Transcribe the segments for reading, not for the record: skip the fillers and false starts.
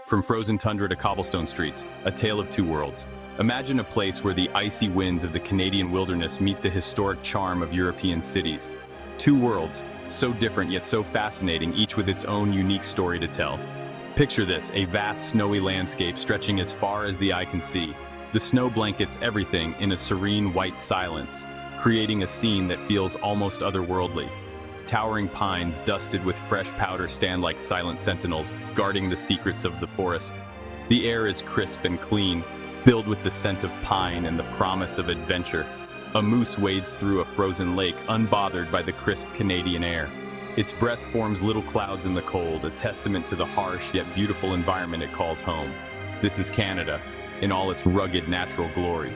From frozen tundra to cobblestone streets, a tale of two worlds. Imagine a place where the icy winds of the Canadian wilderness meet the historic charm of European cities. Two worlds, so different yet so fascinating, each with its own unique story to tell. Picture this, a vast snowy landscape stretching as far as the eye can see. The snow blankets everything in a serene white silence, creating a scene that feels almost otherworldly. Towering pines dusted with fresh powder stand like silent sentinels, guarding the secrets of the forest. The air is crisp and clean, filled with the scent of pine and the promise of adventure. A moose wades through a frozen lake, unbothered by the crisp Canadian air. Its breath forms little clouds in the cold, a testament to the harsh yet beautiful environment it calls home. This is Canada, in all its rugged natural glory.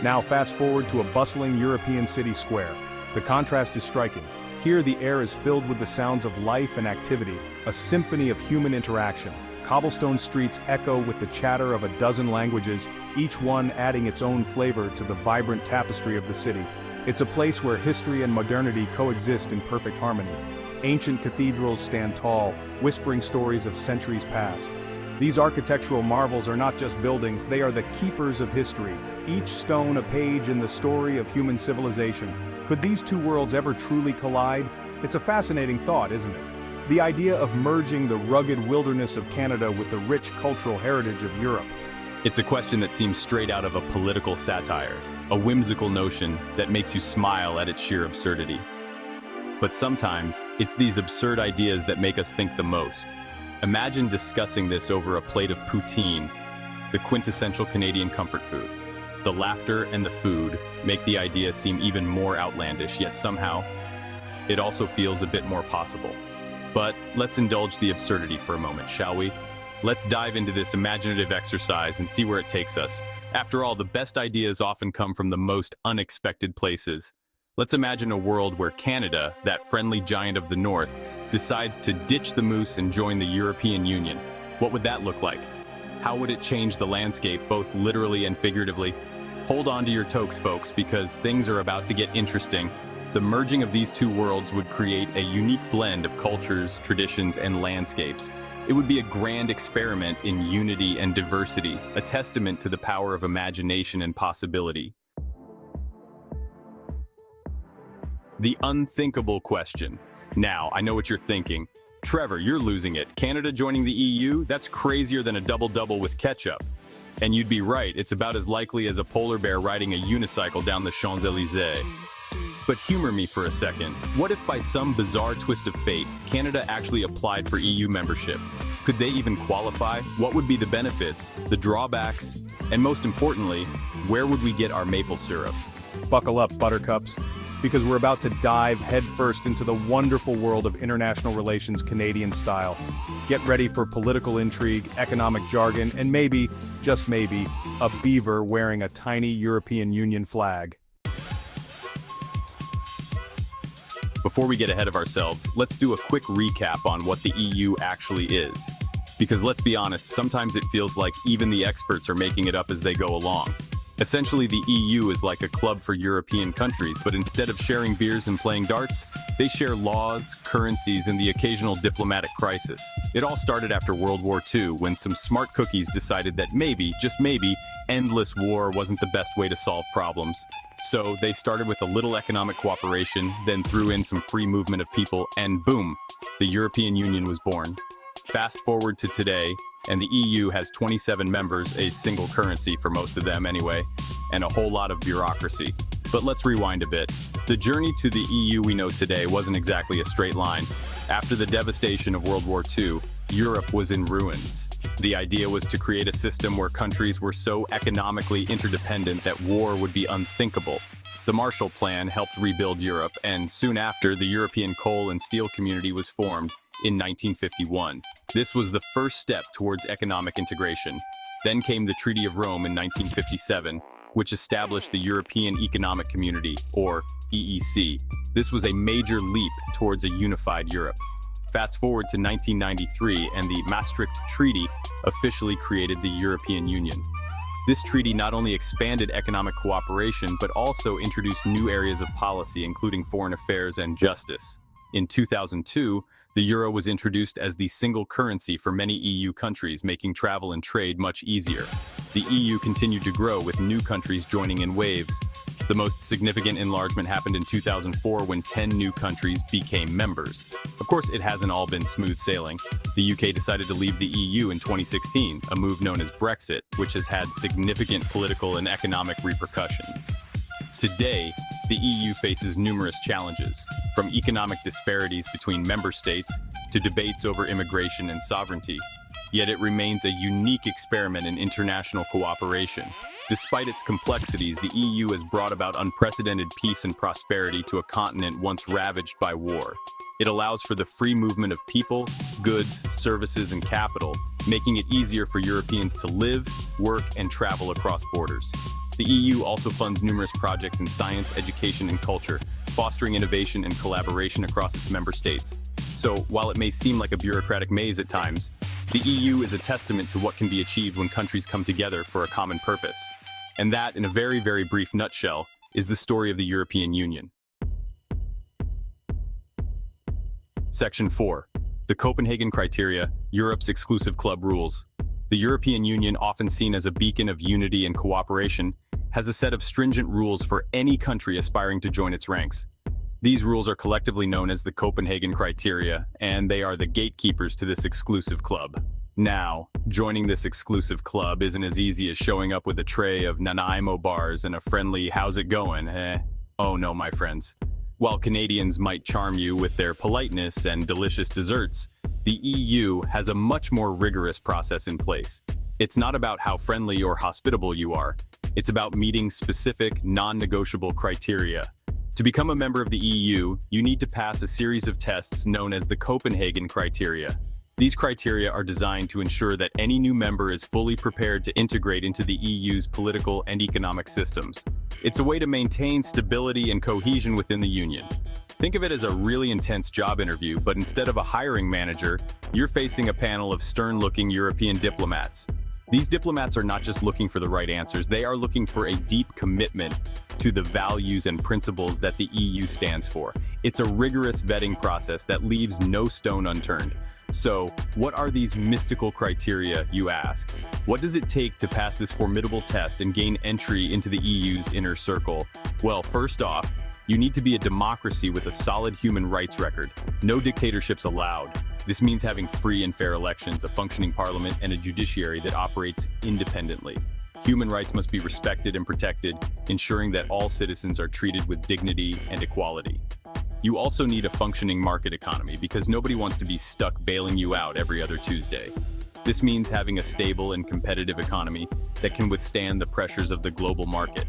Now fast forward to a bustling European city square. The contrast is striking. Here the air is filled with the sounds of life and activity, a symphony of human interaction. Cobblestone streets echo with the chatter of a dozen languages, each one adding its own flavor to the vibrant tapestry of the city. It's a place where history and modernity coexist in perfect harmony. Ancient cathedrals stand tall, whispering stories of centuries past. These architectural marvels are not just buildings, they are the keepers of history, each stone a page in the story of human civilization. Could these two worlds ever truly collide? It's a fascinating thought, isn't it? The idea of merging the rugged wilderness of Canada with the rich cultural heritage of Europe. It's a question that seems straight out of a political satire, a whimsical notion that makes you smile at its sheer absurdity. But sometimes, it's these absurd ideas that make us think the most. Imagine discussing this over a plate of poutine, the quintessential Canadian comfort food. The laughter and the food make the idea seem even more outlandish, yet somehow, it also feels a bit more possible. But let's indulge the absurdity for a moment, shall we? Let's dive into this imaginative exercise and see where it takes us. After all, the best ideas often come from the most unexpected places. Let's imagine a world where Canada, that friendly giant of the north, decides to ditch the moose and join the European Union. What would that look like? How would it change the landscape, both literally and figuratively? Hold on to your toques, folks, because things are about to get interesting. The merging of these two worlds would create a unique blend of cultures, traditions, and landscapes. It would be a grand experiment in unity and diversity, a testament to the power of imagination and possibility. The unthinkable question. Now, I know what you're thinking. Trevor, you're losing it. Canada joining the EU? That's crazier than a double-double with ketchup. And you'd be right, it's about as likely as a polar bear riding a unicycle down the Champs-Élysées. But humor me for a second. What if by some bizarre twist of fate, Canada actually applied for EU membership? Could they even qualify? What would be the benefits, the drawbacks, and most importantly, where would we get our maple syrup? Buckle up, buttercups, because we're about to dive headfirst into the wonderful world of international relations Canadian style. Get ready for political intrigue, economic jargon, and maybe, just maybe, a beaver wearing a tiny European Union flag. Before we get ahead of ourselves, let's do a quick recap on what the EU actually is. Because let's be honest, sometimes it feels like even the experts are making it up as they go along. Essentially, the EU is like a club for European countries, but instead of sharing beers and playing darts, they share laws, currencies, and the occasional diplomatic crisis. It all started after World War II, when some smart cookies decided that maybe, just maybe, endless war wasn't the best way to solve problems. So they started with a little economic cooperation, then threw in some free movement of people, and boom, the European Union was born. Fast forward to today, and the EU has 27 members, a single currency for most of them anyway, and a whole lot of bureaucracy. But let's rewind a bit. The journey to the EU we know today wasn't exactly a straight line. After the devastation of World War II, Europe was in ruins. The idea was to create a system where countries were so economically interdependent that war would be unthinkable. The Marshall Plan helped rebuild Europe, and soon after, the European Coal and Steel Community was formed in 1951. This was the first step towards economic integration. Then came the Treaty of Rome in 1957, which established the European Economic Community, or EEC. This was a major leap towards a unified Europe. Fast forward to 1993, and the Maastricht Treaty officially created the European Union. This treaty not only expanded economic cooperation, but also introduced new areas of policy, including foreign affairs and justice. In 2002, The euro was introduced as the single currency for many EU countries, making travel and trade much easier. The EU continued to grow with new countries joining in waves. The most significant enlargement happened in 2004 when 10 new countries became members. Of course, it hasn't all been smooth sailing. The UK decided to leave the EU in 2016, a move known as Brexit, which has had significant political and economic repercussions. Today, the EU faces numerous challenges, from economic disparities between member states to debates over immigration and sovereignty. Yet it remains a unique experiment in international cooperation. Despite its complexities, the EU has brought about unprecedented peace and prosperity to a continent once ravaged by war. It allows for the free movement of people, goods, services, and capital, making it easier for Europeans to live, work, and travel across borders. The EU also funds numerous projects in science, education, and culture, fostering innovation and collaboration across its member states. So, while it may seem like a bureaucratic maze at times, the EU is a testament to what can be achieved when countries come together for a common purpose. And that, in a very, very brief nutshell, is the story of the European Union. Section 4. The Copenhagen Criteria, Europe's exclusive club rules. The European Union, often seen as a beacon of unity and cooperation, has a set of stringent rules for any country aspiring to join its ranks. These rules are collectively known as the Copenhagen Criteria, and they are the gatekeepers to this exclusive club. Now, joining this exclusive club isn't as easy as showing up with a tray of Nanaimo bars and a friendly "how's it going?" Oh no, my friends. While Canadians might charm you with their politeness and delicious desserts, the EU has a much more rigorous process in place. It's not about how friendly or hospitable you are. It's about meeting specific, non-negotiable criteria. To become a member of the EU, you need to pass a series of tests known as the Copenhagen Criteria. These criteria are designed to ensure that any new member is fully prepared to integrate into the EU's political and economic systems. It's a way to maintain stability and cohesion within the Union. Think of it as a really intense job interview, but instead of a hiring manager, you're facing a panel of stern-looking European diplomats. These diplomats are not just looking for the right answers, they are looking for a deep commitment to the values and principles that the EU stands for. It's a rigorous vetting process that leaves no stone unturned. So, what are these mystical criteria, you ask? What does it take to pass this formidable test and gain entry into the EU's inner circle? Well, first off, you need to be a democracy with a solid human rights record. No dictatorships allowed. This means having free and fair elections, a functioning parliament, and a judiciary that operates independently. Human rights must be respected and protected, ensuring that all citizens are treated with dignity and equality. You also need a functioning market economy because nobody wants to be stuck bailing you out every other Tuesday. This means having a stable and competitive economy that can withstand the pressures of the global market.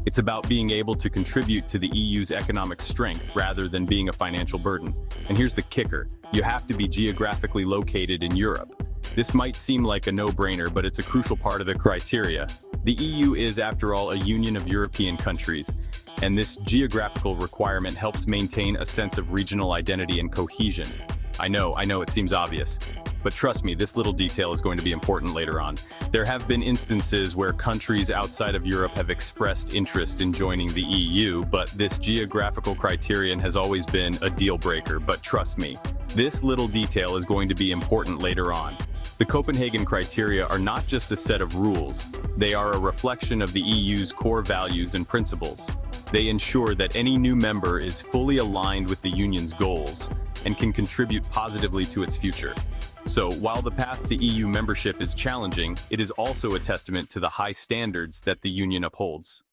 It's about being able to contribute to the EU's economic strength rather than being a financial burden. And here's the kicker. You have to be geographically located in Europe. This might seem like a no-brainer, but it's a crucial part of the criteria. The EU is, after all, a union of European countries, and this geographical requirement helps maintain a sense of regional identity and cohesion. I know, it seems obvious. But trust me, this little detail is going to be important later on. There have been instances where countries outside of Europe have expressed interest in joining the EU, but this geographical criterion has always been a deal breaker. But trust me, this little detail is going to be important later on. The Copenhagen criteria are not just a set of rules. They are a reflection of the EU's core values and principles. They ensure that any new member is fully aligned with the Union's goals and can contribute positively to its future. So, while the path to EU membership is challenging, it is also a testament to the high standards that the Union upholds.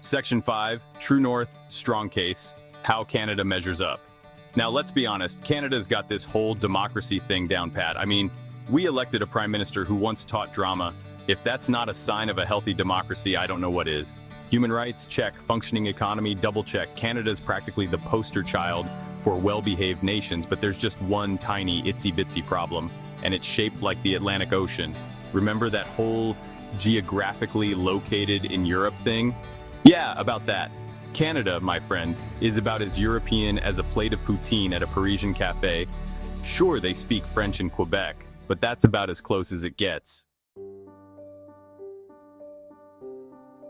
Section 5, True North, Strong Case, How Canada Measures Up. Now, let's be honest, Canada's got this whole democracy thing down pat. I mean, we elected a prime minister who once taught drama. If that's not a sign of a healthy democracy, I don't know what is. Human rights, check. Functioning economy, double check. Canada's practically the poster child for well-behaved nations, but there's just one tiny itsy-bitsy problem, and it's shaped like the Atlantic Ocean. Remember that whole geographically located in Europe thing? Yeah, about that. Canada, my friend, is about as European as a plate of poutine at a Parisian cafe. Sure, they speak French in Quebec, but that's about as close as it gets.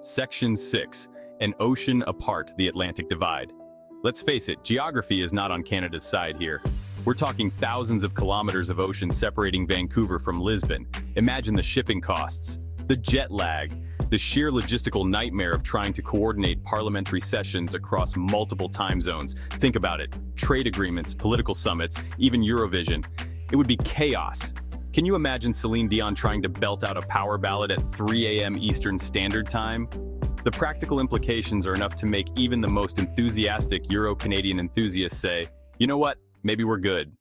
Section 6. An ocean apart, the Atlantic Divide. Let's face it, geography is not on Canada's side here. We're talking thousands of kilometers of ocean separating Vancouver from Lisbon. Imagine the shipping costs, the jet lag, the sheer logistical nightmare of trying to coordinate parliamentary sessions across multiple time zones. Think about it. Trade agreements, political summits, even Eurovision. It would be chaos. Can you imagine Celine Dion trying to belt out a power ballad at 3 a.m. Eastern Standard Time? The practical implications are enough to make even the most enthusiastic Euro-Canadian enthusiasts say, you know what, maybe we're good.